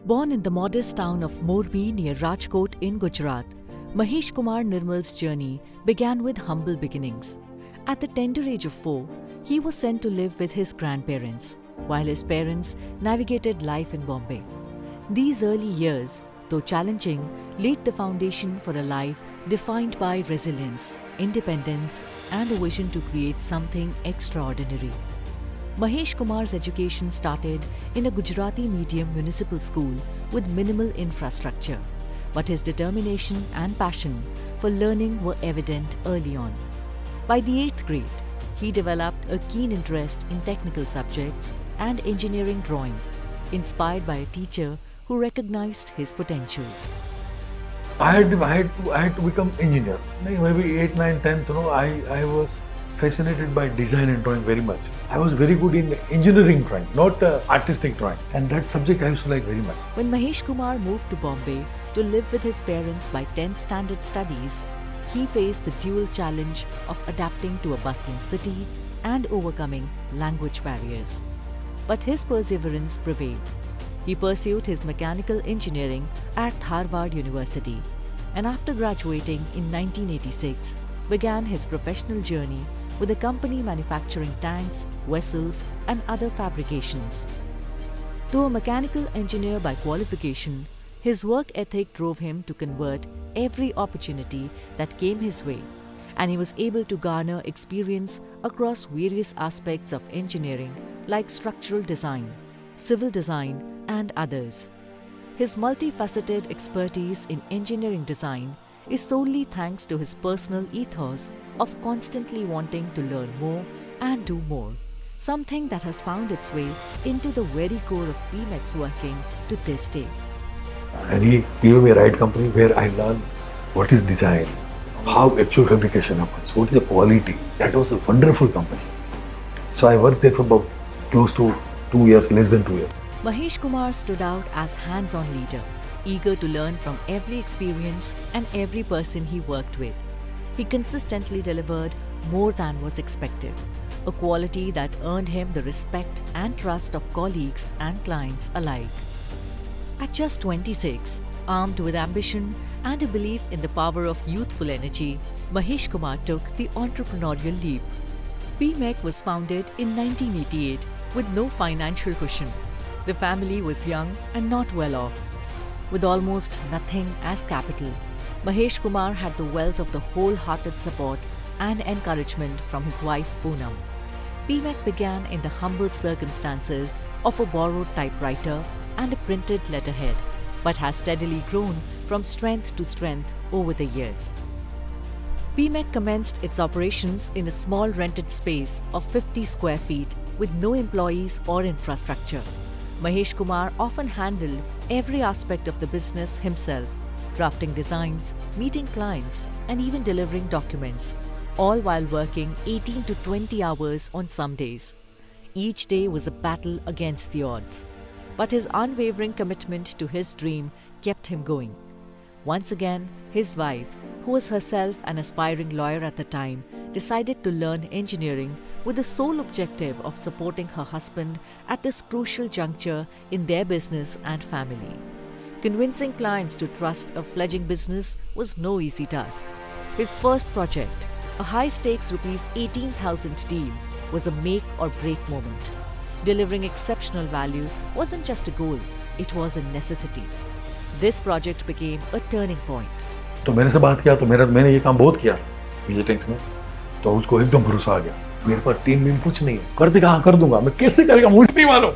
Born in the modest town of Morbi near Rajkot in Gujarat, Mahesh Kumar Nirmal's journey began with humble beginnings. At the tender age of 4, he was sent to live with his grandparents, while his parents navigated life in Bombay. These early years, though challenging, laid the foundation for a life defined by resilience, independence, and a vision to create something extraordinary. Mahesh Kumar's education started in a Gujarati medium municipal school with minimal infrastructure, but his determination and passion for learning were evident early on. By the 8th grade, he developed a keen interest in technical subjects and engineering drawing, inspired by a teacher who recognized his potential. I had to become engineer. Maybe 8, 9, 10th, I was fascinated by design and drawing very much. I was very good in engineering drawing, not artistic drawing. And that subject I used to like very much. When Mahesh Kumar moved to Bombay to live with his parents by 10th standard studies, he faced the dual challenge of adapting to a bustling city and overcoming language barriers. But his perseverance prevailed. He pursued his mechanical engineering at Harvard University, and after graduating in 1986, began his professional journey with a company manufacturing tanks, vessels, and other fabrications. Though a mechanical engineer by qualification, his work ethic drove him to convert every opportunity that came his way, and he was able to garner experience across various aspects of engineering like structural design, civil design, and others. His multifaceted expertise in engineering design is solely thanks to his personal ethos of constantly wanting to learn more and do more, something that has found its way into the very core of BMEC's working to this day. And he gave me a right company where I learned what is design, how actual fabrication happens, what is the quality. That was a wonderful company. So I worked there for about close to 2 years, less than 2 years. Mahesh Kumar stood out as hands-on leader, eager to learn from every experience and every person he worked with. He consistently delivered more than was expected, a quality that earned him the respect and trust of colleagues and clients alike. At just 26, armed with ambition and a belief in the power of youthful energy, Mahesh Kumar took the entrepreneurial leap. BMEC was founded in 1988 with no financial cushion. The family was young and not well off. With almost nothing as capital, Mahesh Kumar had the wealth of the wholehearted support and encouragement from his wife Poonam. BMEC began in the humble circumstances of a borrowed typewriter and a printed letterhead, but has steadily grown from strength to strength over the years. BMEC commenced its operations in a small rented space of 50 square feet with no employees or infrastructure. Mahesh Kumar often handled every aspect of the business himself, drafting designs, meeting clients, and even delivering documents, all while working 18 to 20 hours on some days. Each day was a battle against the odds, but his unwavering commitment to his dream kept him going. Once again, his wife, who was herself an aspiring lawyer at the time, decided to learn engineering with the sole objective of supporting her husband at this crucial juncture in their business and family. Convincing clients to trust a fledgling business was no easy task. His first project, a high-stakes ₹18,000 deal, was a make-or-break moment. Delivering exceptional value wasn't just a goal, it was a necessity. This project became a turning point. तो मेरे से बात किया तो मैंने ये काम बहुत किया विजिटिंग्स में, तो उसको एकदम भरोसा आ गया मेरे पास टीम में कुछ नहीं है, कर देगा, हाँ कर दूंगा, मैं कैसे करेगा मुझे नहीं मालूम,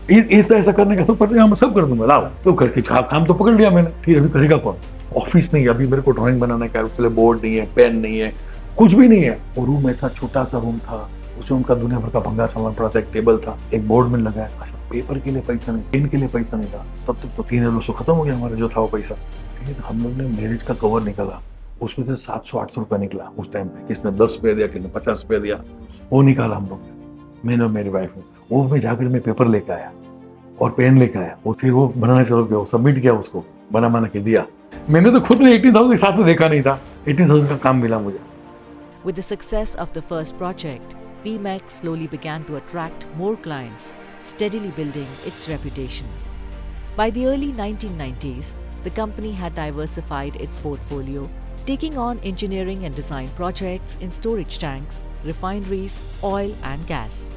ऐसा करने का सब कर देगा, मैं सब कर दूंगा, लाओ तो करके काम तो पकड़ लिया मैंने। फिर अभी करेगा कौन, ऑफिस नहीं है, अभी मेरे को ड्राइंग बनाने का उसके बोर्ड नहीं है, पेन नहीं है, कुछ भी नहीं है। वो रूम ऐसा छोटा सा रूम था, उसमें उनका दुनिया भर का भंगार सामान पड़ा था, एक टेबल था, एक बोर्ड में लगाया, पेपर के लिए पैसा नहीं, पेन के लिए पैसा नहीं था। तब तक तो 3,000 खत्म हो गया हमारा जो था वो पैसा। हम लोग ने मैरिज का कवर निकाला, उसमें से 700-800 रुपया निकला उस टाइम पे, किसने 10 रुपया दिया, किसने 50 रुपया दिया, वो निकाला हम लोग, मैंने और मेरी वाइफ ने। वो मैं जाकर मैं पेपर लेकर आया और पेन लेकर आया, वो फिर वो बनाने चलो गया, सबमिट किया, उसको बना के दिया। मैंने तो खुद ने 18,000 के साथ में देखा नहीं था, 18,000 का काम मिला मुझे। With the success of the first project, BMEC slowly began to attract more clients, steadily building its reputation. By the early 1990s, the company had diversified its portfolio, taking on engineering and design projects in storage tanks, refineries, oil and gas.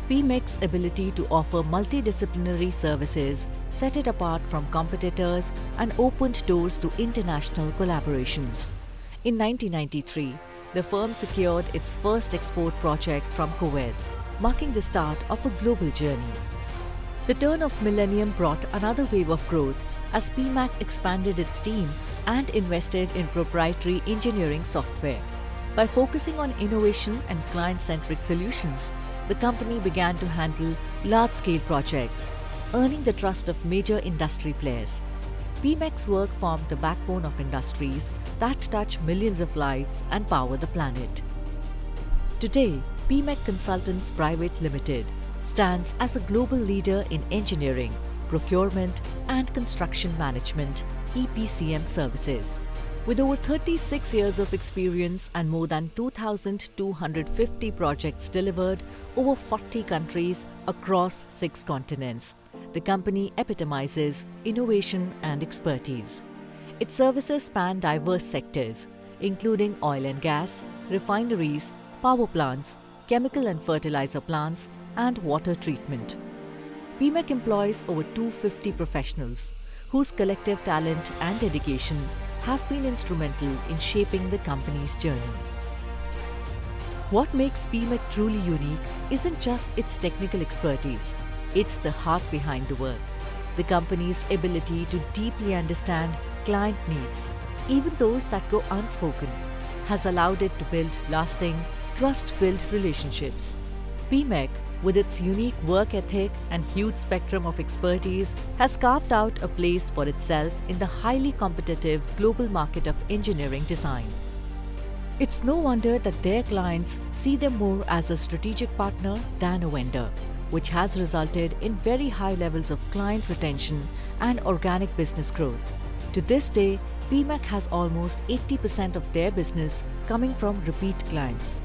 Pmec's ability to offer multidisciplinary services set it apart from competitors and opened doors to international collaborations. In 1993, the firm secured its first export project from Kuwait, marking the start of a global journey. The turn of millennium brought another wave of growth as PMAC expanded its team and invested in proprietary engineering software. By focusing on innovation and client-centric solutions, the company began to handle large-scale projects, earning the trust of major industry players. PMAC's work formed the backbone of industries that touch millions of lives and power the planet. Today, PMAC Consultants Private Limited stands as a global leader in engineering, procurement and construction management (EPCM) services. With over 36 years of experience and more than 2,250 projects delivered over 40 countries across 6 continents, the company epitomizes innovation and expertise. Its services span diverse sectors, including oil and gas, refineries, power plants, chemical and fertilizer plants, and water treatment. PMAC employs over 250 professionals whose collective talent and dedication have been instrumental in shaping the company's journey. What makes PMAC truly unique isn't just its technical expertise, it's the heart behind the work. The company's ability to deeply understand client needs, even those that go unspoken, has allowed it to build lasting, trust-filled relationships. PMAC, with its unique work ethic and huge spectrum of expertise, has carved out a place for itself in the highly competitive global market of engineering design. It's no wonder that their clients see them more as a strategic partner than a vendor, which has resulted in very high levels of client retention and organic business growth. To this day, PMAC has almost 80% of their business coming from repeat clients.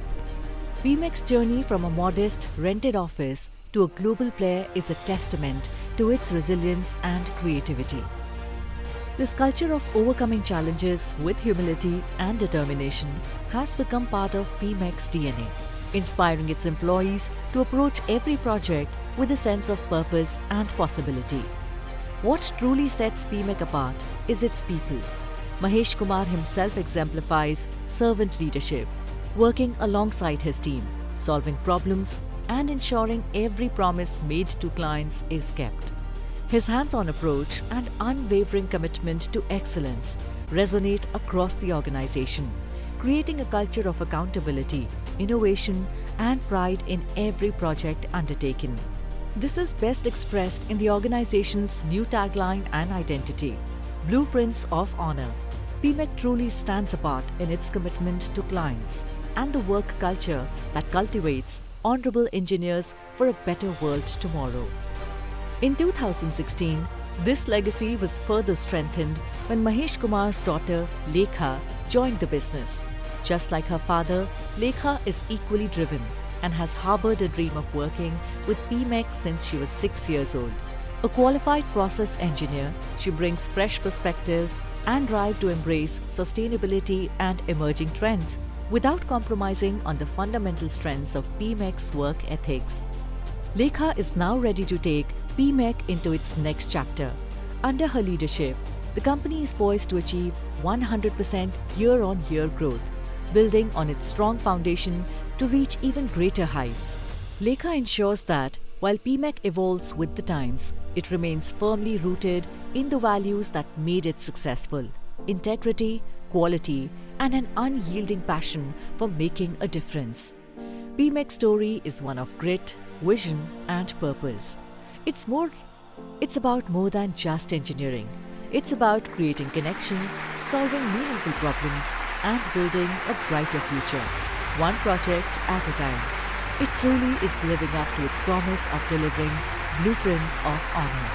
PMAC's journey from a modest, rented office to a global player is a testament to its resilience and creativity. This culture of overcoming challenges with humility and determination has become part of PMAC's DNA, inspiring its employees to approach every project with a sense of purpose and possibility. What truly sets PMAC apart is its people. Mahesh Kumar himself exemplifies servant leadership, working alongside his team, solving problems, and ensuring every promise made to clients is kept. His hands-on approach and unwavering commitment to excellence resonate across the organization, creating a culture of accountability, innovation, and pride in every project undertaken. This is best expressed in the organization's new tagline and identity, Blueprints of Honor. PMAC truly stands apart in its commitment to clients and the work culture that cultivates honorable engineers for a better world tomorrow. In 2016, this legacy was further strengthened when Mahesh Kumar's daughter, Lekha, joined the business. Just like her father, Lekha is equally driven and has harbored a dream of working with PMAC since she was 6 years old. A qualified process engineer, she brings fresh perspectives and drive to embrace sustainability and emerging trends without compromising on the fundamental strengths of PMAC's work ethics. Lekha is now ready to take PMAC into its next chapter. Under her leadership, the company is poised to achieve 100% year-on-year growth, building on its strong foundation to reach even greater heights. Lekha ensures that while PMAC evolves with the times, it remains firmly rooted in the values that made it successful: integrity, quality, and an unyielding passion for making a difference. PMAC's story is one of grit, vision, and purpose. It's about more than just engineering. It's about creating connections, solving meaningful problems, and building a brighter future, one project at a time. It truly is living up to its promise of delivering blueprints of honor.